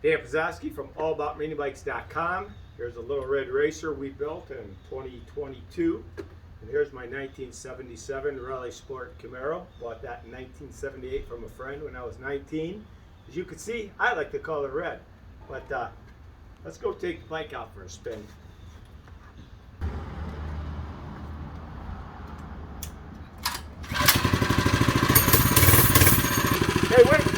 Dan Pazowski from allaboutminibikes.com. Here's a little red racer we built in 2022. And here's my 1977 Rally Sport Camaro. Bought that in 1978 from a friend when I was 19. As you can see, I like the color red. But let's go take the bike out for a spin. Hey, wait!